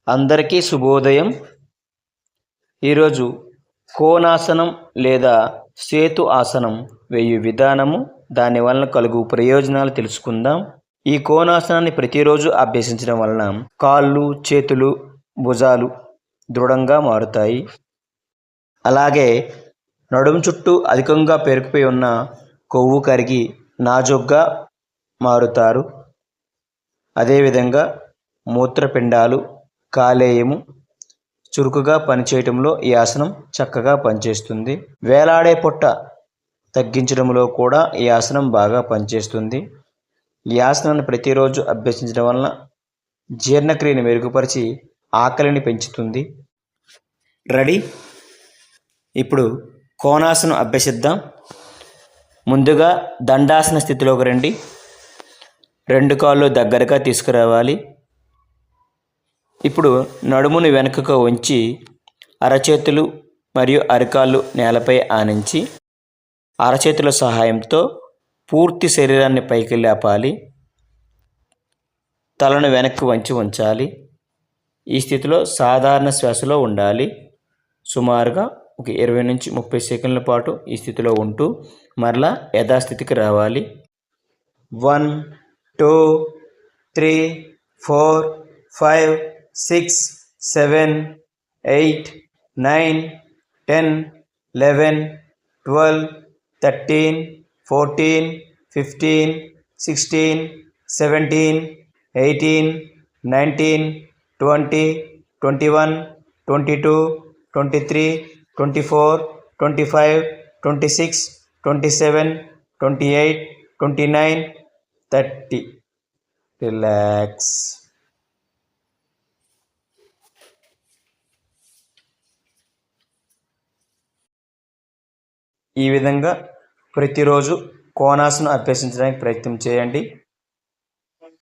అందరికీ శుభోదయం. ఈరోజు కోణాసనం లేదా సేతు ఆసనం వేయు విధానము, దానివలన కలుగు ప్రయోజనాలు తెలుసుకుందాం. ఈ కోణాసనాన్ని ప్రతిరోజు అభ్యసించడం వలన కాళ్ళు, చేతులు, భుజాలు దృఢంగా మారుతాయి. అలాగే నడుము చుట్టూ అధికంగా పేరుకుపోయి ఉన్న కొవ్వు కరిగి నాజూగ్గా మారుతారు. అదేవిధంగా మూత్రపిండాలు, కాలేయము చురుకుగా పనిచేయటంలో ఈ ఆసనం చక్కగా పనిచేస్తుంది. వేలాడే పొట్ట తగ్గించడంలో కూడా ఈ ఆసనం బాగా పనిచేస్తుంది. ఈ ఆసనాన్ని ప్రతిరోజు అభ్యసించడం వలన జీర్ణక్రియను మెరుగుపరిచి ఆకలిని పెంచుతుంది. రెడీ? ఇప్పుడు కోణాసనం అభ్యసిద్దాం. ముందుగా దండాసన స్థితిలోకి రండి. 2 కాళ్ళు దగ్గరగా తీసుకురావాలి. ఇప్పుడు నడుమును వెనుకకు ఉంచి అరచేతులు మరియు అరికాళ్ళు నేలపై ఆనించి అరచేతుల సహాయంతో పూర్తి శరీరాన్ని పైకి లేపాలి. తలను వెనక్కి వంచి ఉంచాలి. ఈ స్థితిలో సాధారణ శ్వాసలో ఉండాలి. సుమారుగా ఒక 20 నుంచి 30 సెకండ్ల పాటు ఈ స్థితిలో ఉంటూ మరలా యథాస్థితికి రావాలి. 1 2 3 4 5 6 7 8 9 10 11 12 13 14 15 16 17 18 19 20 21 22 23 24 25 26 27 28 29 30. రిలాక్స్. ఈ విధంగా ప్రతిరోజు కోణాసనం అభ్యసించడానికి ప్రయత్నం చేయండి.